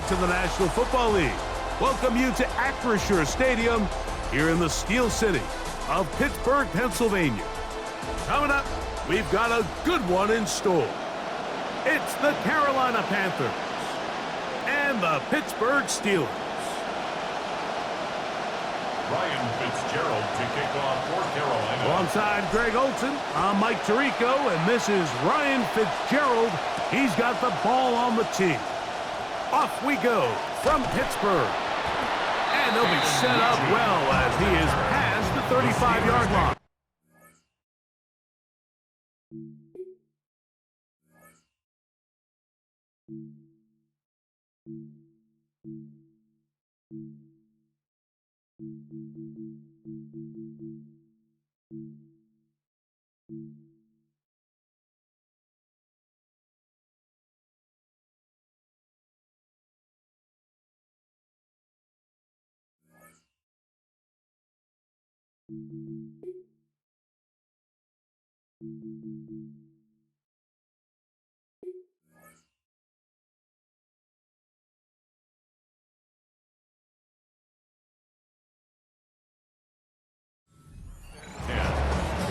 to the National Football League. Welcome you to Acrisure Stadium here in the Steel City of Pittsburgh, Pennsylvania. Coming up, we've got a good one in store. It's the Carolina Panthers and the Pittsburgh Steelers. Ryan Fitzgerald to kick off for Carolina. Alongside Greg Olson, I'm Mike Tirico, and this is Ryan Fitzgerald. He's got the ball on the tee. Off we go from Pittsburgh. And they'll be set up well as he is past the 35-yard line.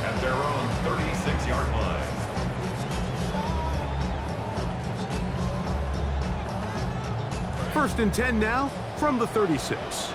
At their own 36-yard line. First and 10 now from the 36.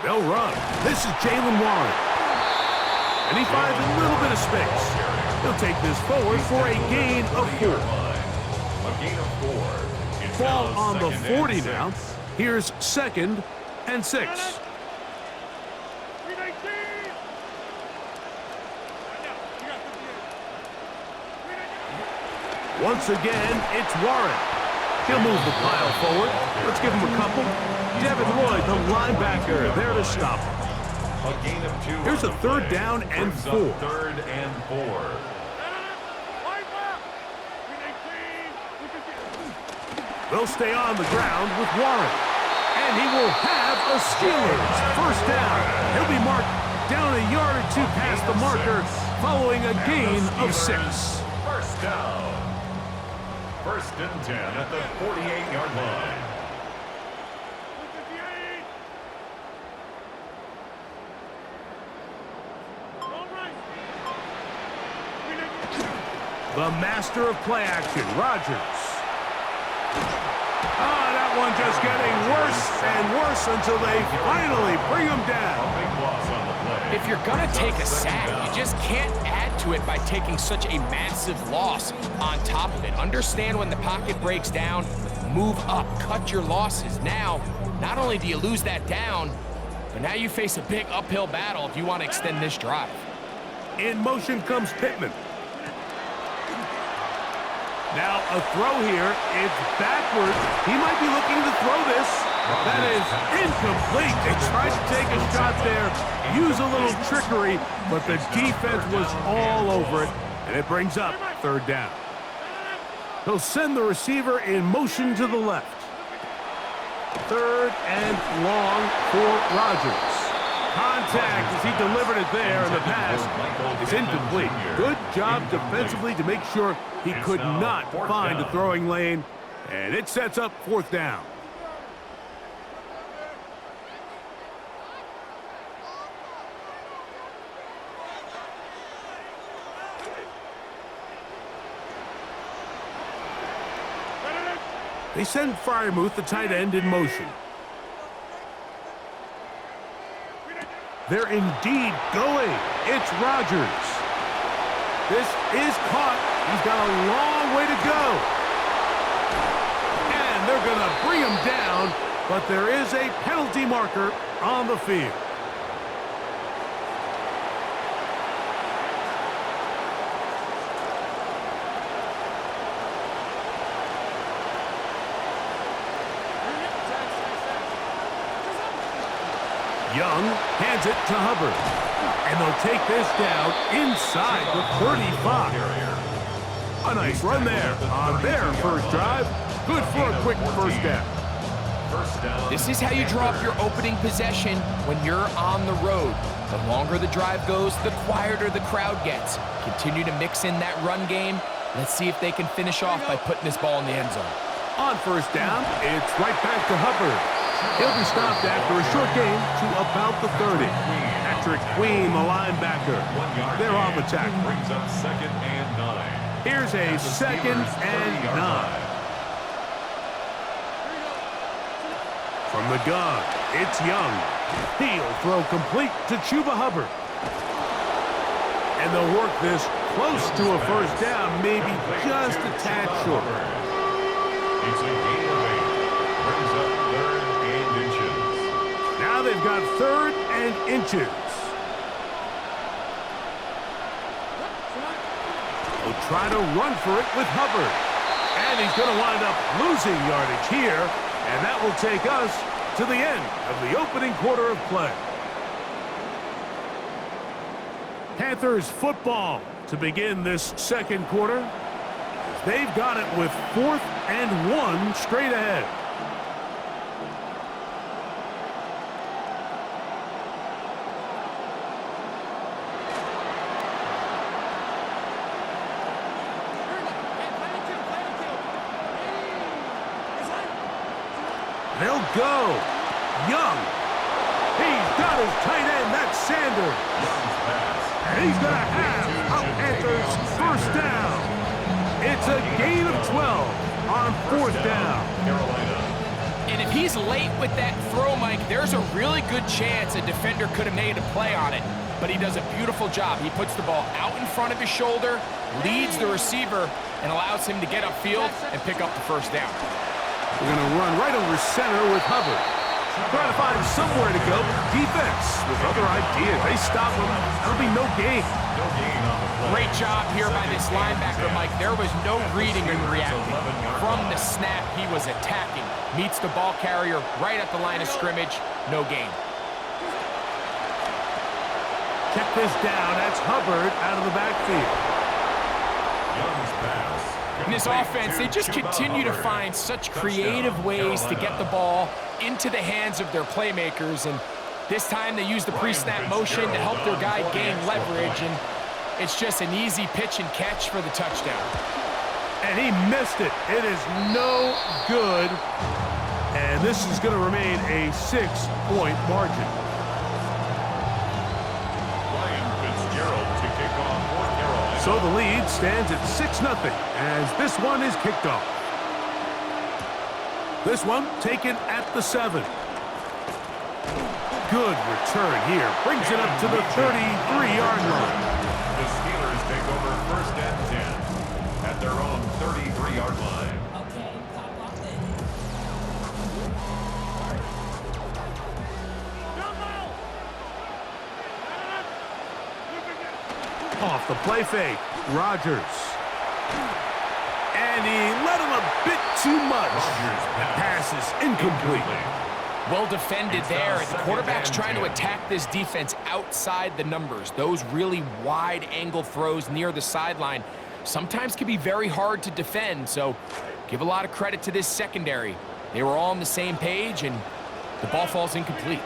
They'll run. This is Jalen Warren. And he finds a little bit of space. He'll take this forward for a gain of 4. A gain of 4. Ball on the 40 now. Here's 2nd and 6. Once again, it's Warren. He'll move the pile forward. Let's give him a couple. Devin Lloyd, the linebacker, there to stop him. A gain of 2. Here's a 3rd down and 4. 3rd and 4. They'll stay on the ground with Warren. And he will have a Steelers first down. He'll be marked down a yard or 2 past the marker following a gain of 6. First down. 1st and 10 at the 48-yard line. The master of play action, Rodgers. That one just getting worse and worse until they finally bring him down. If you're going to take a sack, you just can't add to it by taking such a massive loss on top of it. Understand when the pocket breaks down, move up, cut your losses. Now, not only do you lose that down, but now you face a big uphill battle if you want to extend this drive. In motion comes Pittman. Now a throw here. It's backwards. He might be looking to throw this. That is incomplete. They tried to take a shot there, use a little trickery, but the defense was all over it, and it brings up 3rd down. He'll send the receiver in motion to the left. 3rd and long for Rodgers. Contact as he delivered it there, and the pass is incomplete. Good job defensively to make sure he could not find a throwing lane, and it sets up 4th down. They send Freiermuth, the tight end, in motion. They're indeed going. It's Rodgers. This is caught. He's got a long way to go. And they're going to bring him down, but there is a penalty marker on the field. Young hands it to Hubbard. And they'll take this down inside the 35. A nice run there on their first drive. Good for a quick first down. This is how you draw up your opening possession when you're on the road. The longer the drive goes, the quieter the crowd gets. Continue to mix in that run game. Let's see if they can finish off by putting this ball in the end zone. On first down, it's right back to Hubbard. He'll be stopped after a short gain to about the 30. Patrick Queen, the linebacker. They're on the tackle. Brings up 2nd and 9. Here's a 2nd and 9. From the gun, it's Young. He'll throw complete to Chuba Hubbard. And they'll work this close to a first down, maybe just a tad short. It's a gain of 8. Brings up 3rd and inches. Now they've got 3rd and inches. They'll try to run for it with Hubbard. And he's going to wind up losing yardage here. And that will take us to the end of the opening quarter of play. Panthers football to begin this second quarter. They've got it with 4th and 1 straight ahead. They'll go. Young. He's got his tight end. That's Sanders. And he's going to have a Panthers first down. It's a gain of 12 on 4th down. And if he's late with that throw, Mike, there's a really good chance a defender could have made a play on it. But he does a beautiful job. He puts the ball out in front of his shoulder, leads the receiver, and allows him to get upfield and pick up the first down. We're going to run right over center with Hubbard. Trying to find somewhere to go, but defense with other ideas. They stop him. There'll be no gain. No gain on the play. Great job here by this linebacker, Mike. There was no reading and reacting. From the snap, he was attacking. Meets the ball carrier right at the line of scrimmage. No gain. Check this down. That's Hubbard out of the backfield. Young's pass. In this offense, they just continue to find such creative ways to get the ball into the hands of their playmakers. And this time they use the pre-snap motion to help their guy gain leverage. And it's just an easy pitch and catch for the touchdown. And he missed it. It is no good. And this is going to remain a 6-point margin. So the lead stands at 6-0 as this one is kicked off. This one taken at the 7. Good return here. Brings it up to the 33-yard line. The Steelers take over 1st and 10 at their own 33-yard line. Off the play fake, Rodgers. And he let him a bit too much. The pass is incomplete. Well defended there. The quarterback's trying to attack this defense outside the numbers. Those really wide angle throws near the sideline sometimes can be very hard to defend. So give a lot of credit to this secondary. They were all on the same page, and the ball falls incomplete.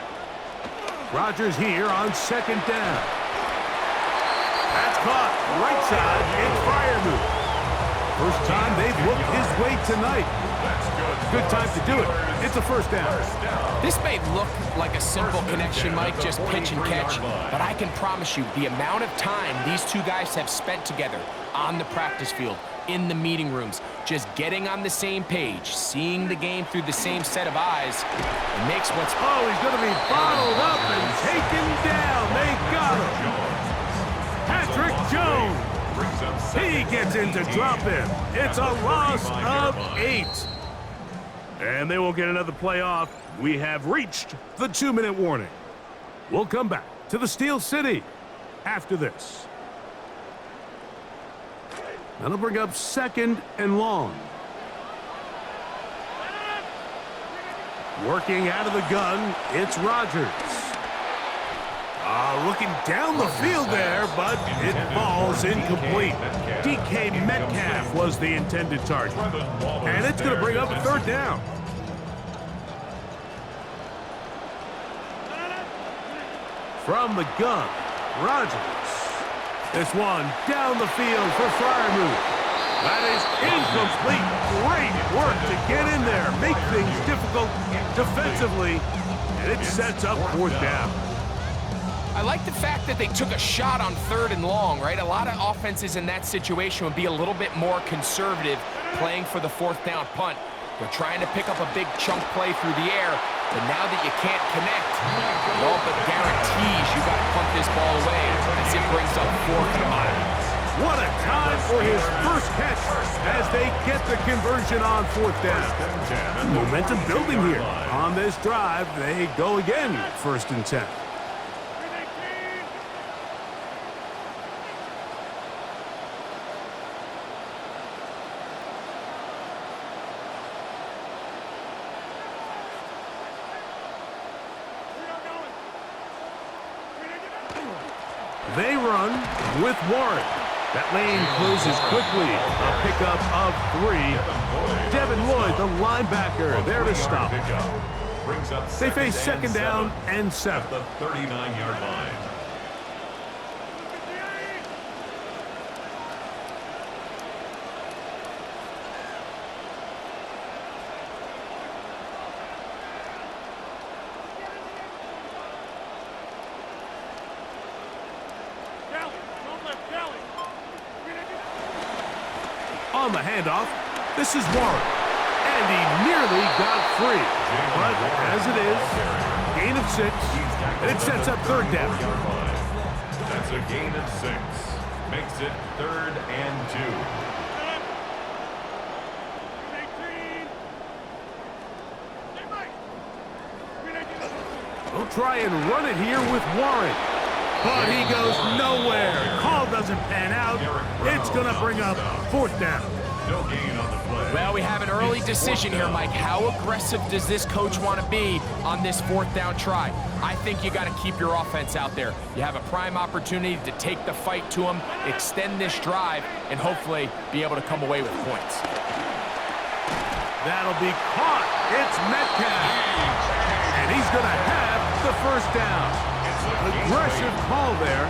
Rodgers here on 2nd down. That's caught. Right side. It's Freiermuth. First time they've looked his way tonight. Good time to do it. It's a first down. This may look like a simple connection, Mike, just pitch and catch, but I can promise you the amount of time these two guys have spent together on the practice field, in the meeting rooms, just getting on the same page, seeing the game through the same set of eyes, it makes what's... Oh, he's going to be bottled up and taken down. They got him. Patrick Jones. He gets in to drop him. It's a loss of 8. And they will get another play off. We have reached the 2-minute warning. We'll come back to the Steel City after this. That'll bring up 2nd and long. Working out of the gun, it's Rodgers. looking down the field there, but it falls incomplete. DK Metcalf was the intended target. And it's going to bring up a third down. From the gun, Rodgers. This one down the field for Freiermuth. That is incomplete. Great work to get in there, make things difficult defensively, and it sets up fourth down. I like the fact that they took a shot on 3rd and long, right? A lot of offenses in that situation would be a little bit more conservative playing for the 4th down punt. They're trying to pick up a big chunk play through the air, but now that you can't connect, it all but guarantees you got to punt this ball away as it brings up 4th and a mile. What a time for his first catch as they get the conversion on 4th down. Momentum building here. On this drive, they go again, 1st and 10. They run with Warren. That lane closes quickly. A pickup of 3. Devin Lloyd, the linebacker, there to stop. They face 2nd down and 7. The 39-yard line. On the handoff, this is Warren. And he nearly got free. But as it is, gain of 6, and it sets up 3rd down. That's a gain of 6. Makes it 3rd and 2. We'll try and run it here with Warren. But he goes nowhere. Call doesn't pan out. It's going to bring up 4th down. No gain on the play. Well, we have an early decision here, Mike. How aggressive does this coach want to be on this 4th down try? I think you got to keep your offense out there. You have a prime opportunity to take the fight to them, extend this drive, and hopefully be able to come away with points. That'll be caught. It's Metcalf. And he's going to have the 1st down. Aggressive call there.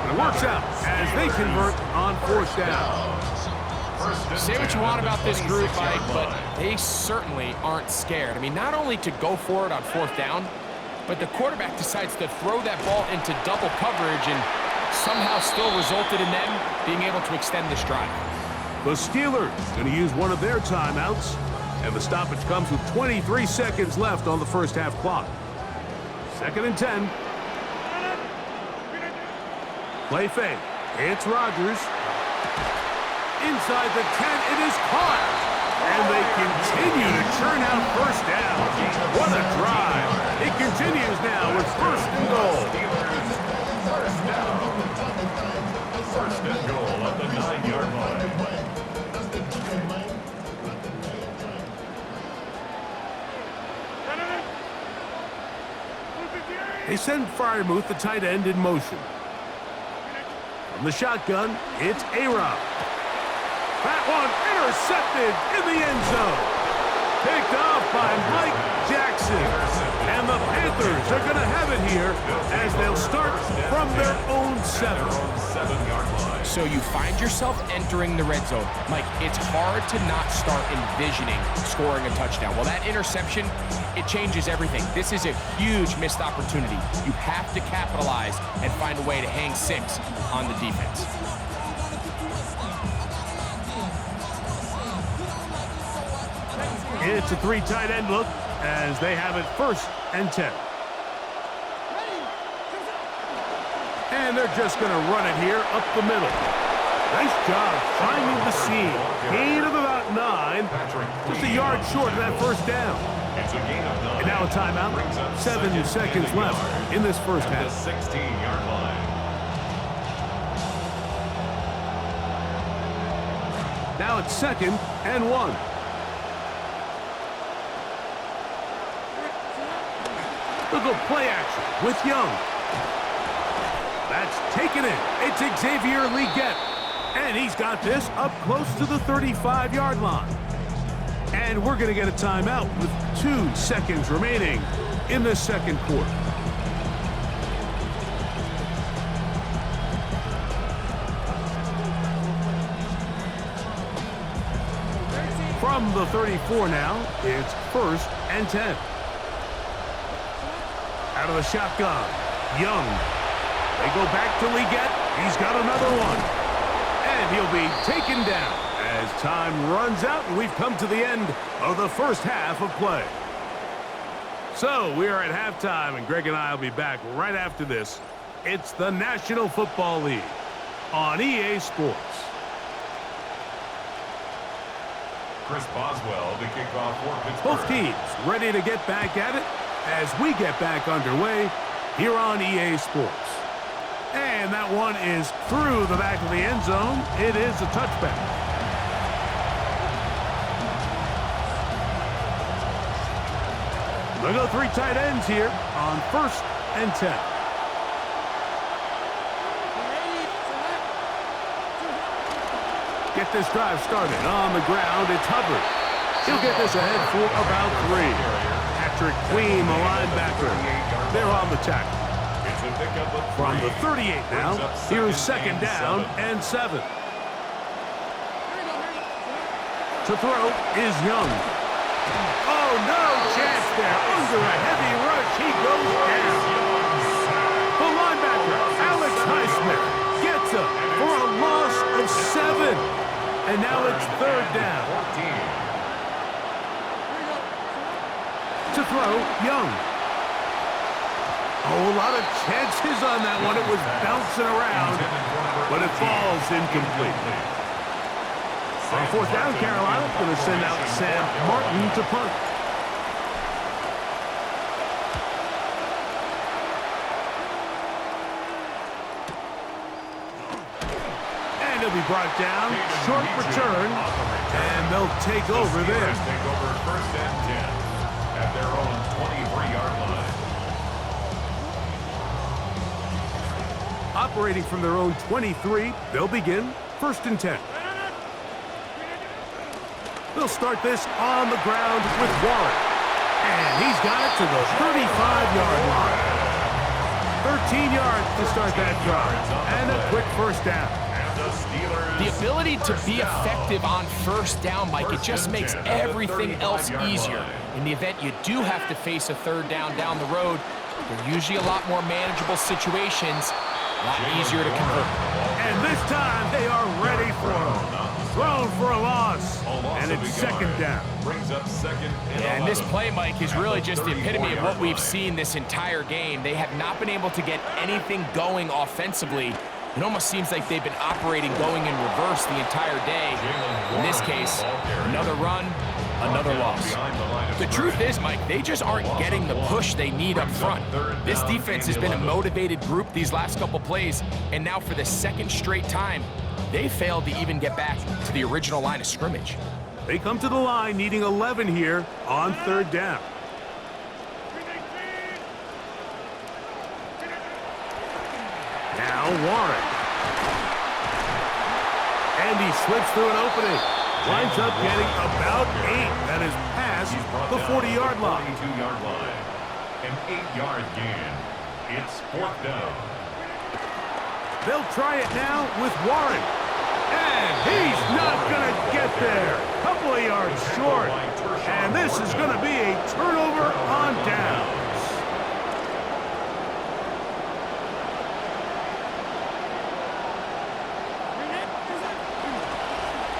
It works out as they convert on 4th down. Say what you want about this group, Mike, but they certainly aren't scared. I mean, not only to go for it on 4th down, but the quarterback decides to throw that ball into double coverage and somehow still resulted in them being able to extend this drive. The Steelers going to use one of their timeouts, and the stoppage comes with 23 seconds left on the first half clock. 2nd and 10. Play fake. It's Rodgers. Inside the 10, it is caught. And they continue to churn out 1st down. What a drive. It continues now with 1st and goal. 1st and goal at the 9-yard line. They send Freiermuth, the tight end, in motion. From the shotgun, it's A-Rob. That one intercepted in the end zone. Picked off by Mike Jackson. And the Panthers are going to have it here as they'll start from their own 7. So you find yourself entering the red zone. Mike, it's hard to not start envisioning scoring a touchdown. Well, that interception, it changes everything. This is a huge missed opportunity. You have to capitalize and find a way to hang 6 on the defense. It's a 3 tight end look as they have it 1st and 10. And they're just going to run it here up the middle. Nice job finding the seam. Gain of about 9. Just a yard short of that 1st down. And now a timeout. 7 seconds left in this first half. 16-yard line. Now it's 2nd and 1. They'll go play action with Young. taken it. It's Xavier Leggett. And he's got this up close to the 35-yard line. And we're going to get a timeout with 2 seconds remaining in the second quarter. From the 34 now, it's 1st and 10. Out of the shotgun, Young. They go back to Leggett. He's got another one. And he'll be taken down as time runs out, and we've come to the end of the first half of play. So we are at halftime, and Greg and I will be back right after this. It's the National Football League on EA Sports. Chris Boswell, the kickoff for Pittsburgh. Both teams ready to get back at it as we get back underway here on EA Sports. And that one is through the back of the end zone. It is a touchback. They'll go 3 tight ends here on 1st and 10. Get this drive started on the ground. It's Hubbard. He'll get this ahead for about 3. Patrick Queen, the linebacker. They're on the tackle. From the 38 now, here's 2nd down and 7. To throw is Young. Oh, no chance there. Under a heavy rush, he goes down. The linebacker, Alex Highsmith, gets him for a loss of 7. And now it's 3rd down. To throw, Young. Oh, a lot of chances on that one. It was bouncing around, but it falls incomplete. On 4th down, Carolina going to send out Sam Martin to punt. And he'll be brought down. Short return, and they'll take over there. Take over 1st and 10 at their own 23-yard line. Operating from their own 23, they'll begin 1st and 10. They'll start this on the ground with Warren. And he's got it to the 35-yard line. 13 yards to start that drive. And a quick 1st down. The ability to be effective on 1st down, Mike, it just makes everything else easier. In the event you do have to face a 3rd down the road, they're usually a lot more manageable situations. A lot easier to convert. And this time they are ready for him. Thrown for a loss. And it's 2nd down. Brings up 2nd and this play, Mike, is really just the epitome of what we've seen this entire game. They have not been able to get anything going offensively. It almost seems like they've been operating going in reverse the entire day. In this case, another run, another loss. The truth is, Mike, they just aren't getting the push they need up front. This defense has been a motivated group these last couple plays, and now for the 2nd straight time, they failed to even get back to the original line of scrimmage. They come to the line needing 11 here on 3rd down. Now Warren. And he slips through an opening. Winds up getting about 8. That is past the 40-yard line. 42-yard line. An 8-yard gain. It's 4th down. They'll try it now with Warren. And he's not going to get there. Couple of yards short. And this is going to be a turnover on downs.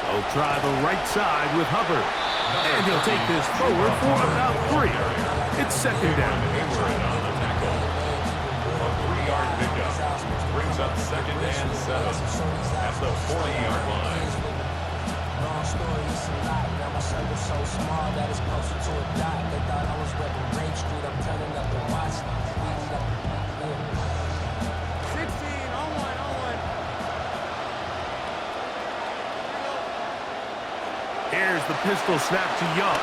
They'll try the right side with Hubbard. And he'll take this forward for about 3. It's 2nd down. A 3-yard pickup brings up 2nd and 7 at the 40-yard line. Long story, it's a lot. Now my circle's so small that it's closer to a dot. They thought I was repping Rape Street. I'm turning up the watch. 16 on one. Here's the pistol snap to Young.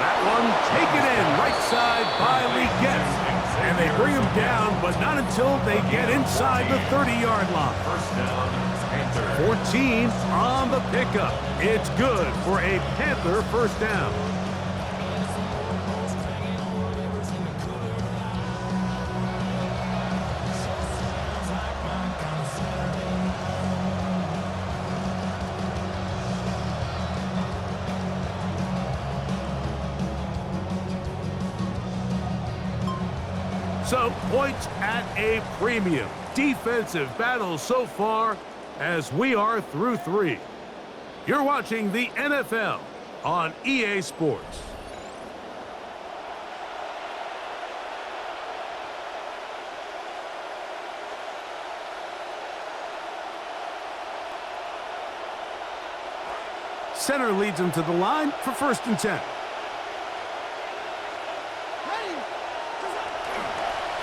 That one taken in right side by Leggett. And they bring him down, but not until they get inside the 30-yard line. First down, Panther. 14 on the pickup. It's good for a Panther first down. So, points at a premium. Defensive battle so far as we are through 3. You're watching the NFL on EA Sports. Center leads him to the line for 1st and 10.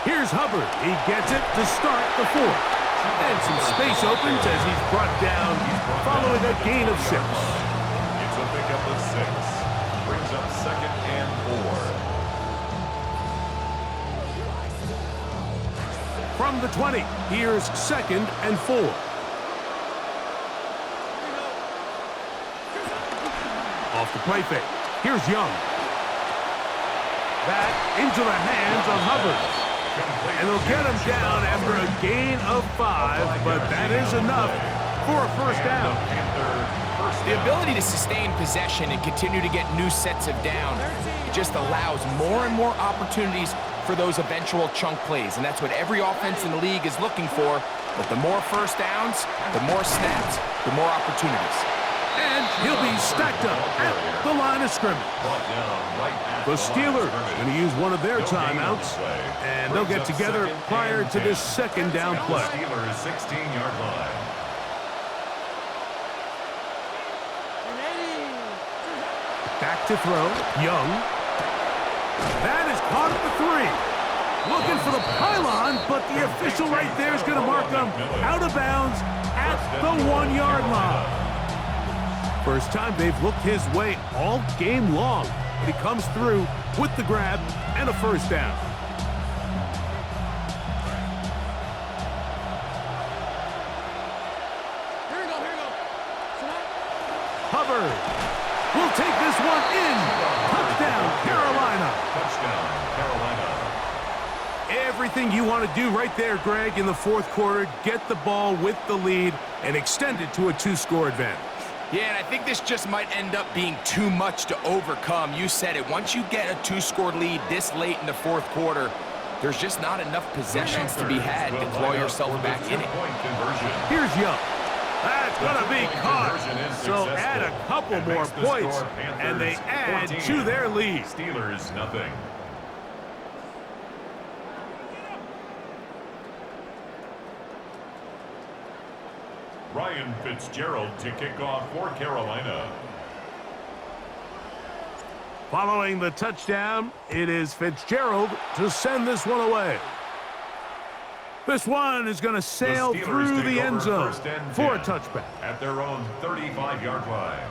Here's Hubbard. He gets it to start the 4th. And some space opens as he's brought down following a gain of 6. It's a pickup of 6. Brings up 2nd and 4. From the 20, here's 2nd and 4. Off the play fake. Here's Young. Back into the hands of Hubbard. And they'll get him down after a gain of 5, but that is enough for a first down. The ability to sustain possession and continue to get new sets of down just allows more and more opportunities for those eventual chunk plays, and that's what every offense in the league is looking for. But the more first downs, the more snaps, the more opportunities. And he'll be stacked up at the line of scrimmage. The Steelers going to use one of their timeouts, and they'll get together prior to this 2nd down play. Steelers 16-yard line. Back to throw. Young. That is caught at the 3. Looking for the pylon, but the official right there is going to mark him out of bounds at the 1-yard line. First time they've looked his way all game long, but he comes through with the grab and a first down. Here we go. Hubbard will take this one in. Touchdown, Carolina. Touchdown, Carolina. Everything you want to do right there, Greg, in the 4th quarter. Get the ball with the lead and extend it to a 2-score advantage. Yeah, and I think this just might end up being too much to overcome. You said it. Once you get a 2-score lead this late in the 4th quarter, there's just not enough possessions to be had to throw yourself back in it. Here's Young. That's going to be caught. So add a couple more points, and they add to their lead. Steelers, nothing. Ryan Fitzgerald to kick off for Carolina. Following the touchdown, it is Fitzgerald to send this one away. This one is going to sail through the end zone for a touchback. At their own 35-yard line.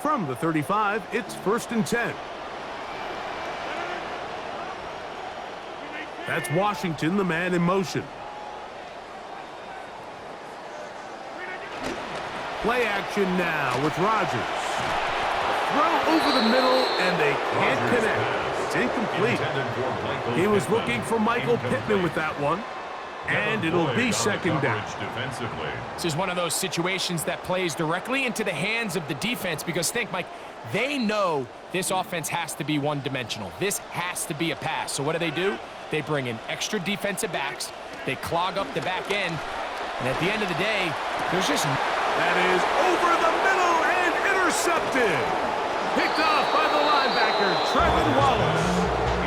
From the 35, it's 1st and 10. That's Washington, the man in motion. Play action now with Rodgers. Throw over the middle, and they can't connect. It's incomplete. He was looking for Michael Pittman with that one, and it'll be 2nd down. This is one of those situations that plays directly into the hands of the defense because think, Mike, they know this offense has to be one-dimensional. This has to be a pass. So what do? They bring in extra defensive backs. They clog up the back end. And at the end of the day, there's just... That is over the middle and intercepted. Picked off by the linebacker, Trevin Wallace.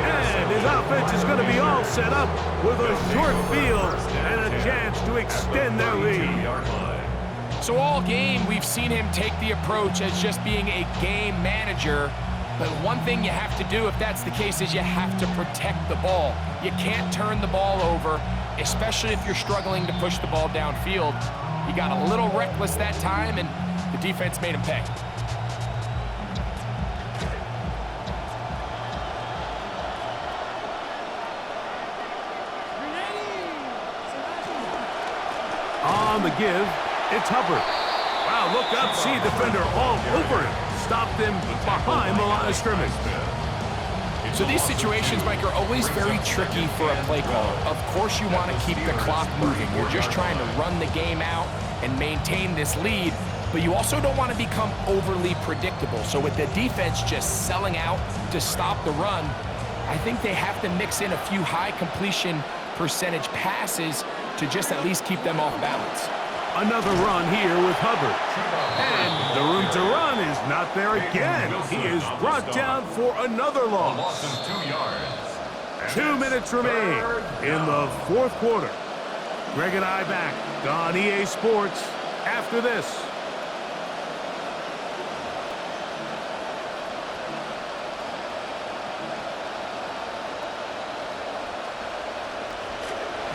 And his offense is going to be all set up with a short field and a chance to extend their lead. So all game, we've seen him take the approach as just being a game manager. But one thing you have to do, if that's the case, is you have to protect the ball. You can't turn the ball over, especially if you're struggling to push the ball downfield. He got a little reckless that time, and the defense made him pay. on the give. It's Hubbard. Wow, look up, see defender all over him. Stopped him behind the line of scrimmage. So these situations, Mike, are always very tricky for a play caller. Of course you want to keep the clock moving. You're just trying to run the game out and maintain this lead, but you also don't want to become overly predictable. So with the defense just selling out to stop the run, I think they have to mix in a few high completion percentage passes to just at least keep them off balance. Another run here with Hubbard. And the room to run is not there again. He is brought down for another loss. 2 minutes remain in the fourth quarter. Greg and I back on EA Sports after this.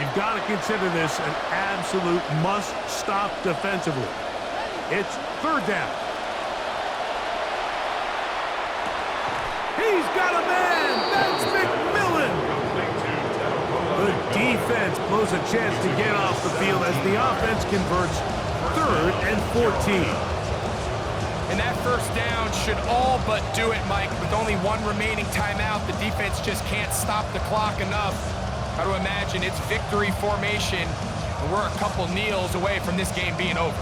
You've got to consider this an absolute must-stop defensively. It's third down. He's got a man! That's McMillan! The defense blows a chance to get off the field as the offense converts 3rd and 14. And that first down should all but do it, Mike. With only one remaining timeout, the defense just can't stop the clock enough. Got to imagine it's victory formation, and we're a couple kneels away from this game being over.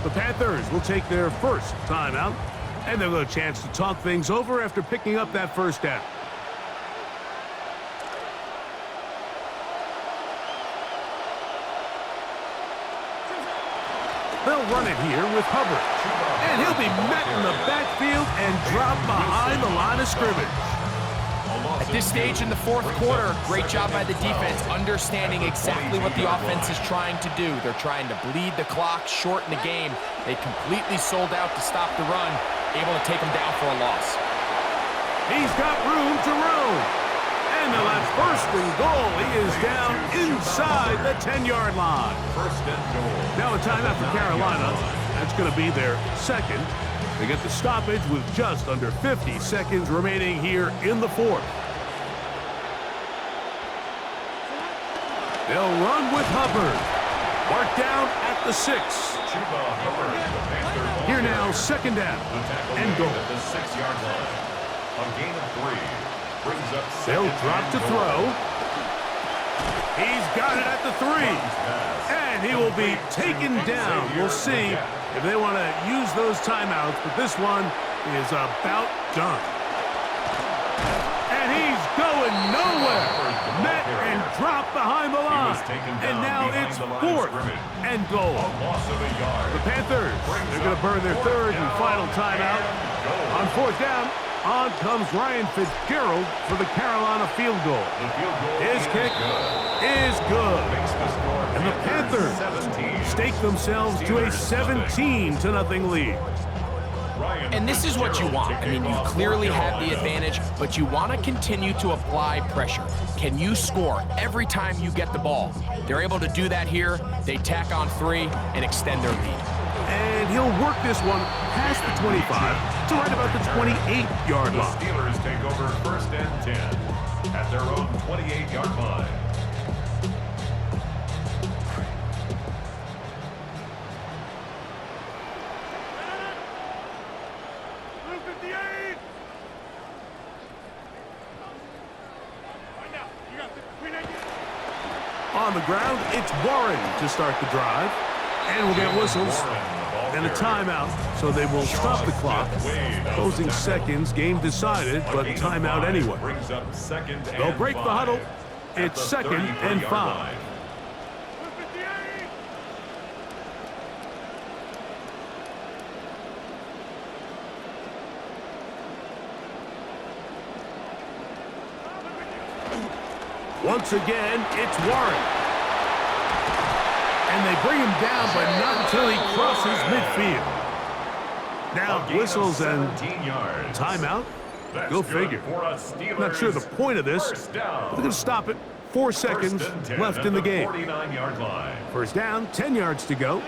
The Panthers will take their first timeout, and they'll get a chance to talk things over after picking up that first down. They'll run it here with Hubbard. And he'll be met in the backfield and dropped behind the line of scrimmage. At this stage in the fourth quarter, great job by the defense understanding exactly what the offense is trying to do. They're trying to bleed the clock, shorten the game. They completely sold out to stop the run, able to take them down for a loss. He's got room to roam. And the last first and goal. He is down inside the 10-yard line. First and goal. Now a timeout for Carolina. That's going to be their second. They get the stoppage with just under 50 seconds remaining here in the fourth. They'll run with Hubbard. Marked down at the 6. Here now, second down and goal. At the 6-yard line. A gain of 3. Brings up They'll drop to throw. He's got it at the 3. And he will be taken down. We'll see if they want to use those timeouts, but this one is about done. And he's going nowhere. Met and dropped behind the line. And now it's 4th and goal. The Panthers, they're going to burn their third and final timeout. On 4th down, on comes Ryan Fitzgerald for the Carolina field goal. His kick is good. And the Panthers stake themselves to a 17-0 lead. And this is what you want. I mean, you clearly have the advantage, but you want to continue to apply pressure. Can you score every time you get the ball? They're able to do that here. They tack on 3 and extend their lead. And he'll work this one past the 25 to right about the 28-yard line. The Steelers take over 1st and 10 at their own 28-yard line. On the ground, it's Warren to start the drive. And we'll get whistles and a timeout, so they will stop the clock. Closing seconds, game decided, but timeout anyway. They'll break the huddle. It's 2nd and 5. Once again, it's Warren. And they bring him down, but not until he crosses midfield. Now whistles and timeout. Go figure. Not sure the point of this. They're going to stop it. 4 seconds left in the game. First down, 10 yards to go.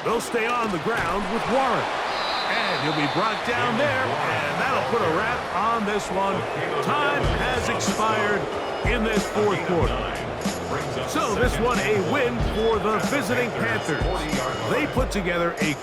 They'll stay on the ground with Warren. And he'll be brought down there, and that'll put a wrap on this one. Time has expired in this fourth quarter. So this one a win for the visiting Panthers. They put together a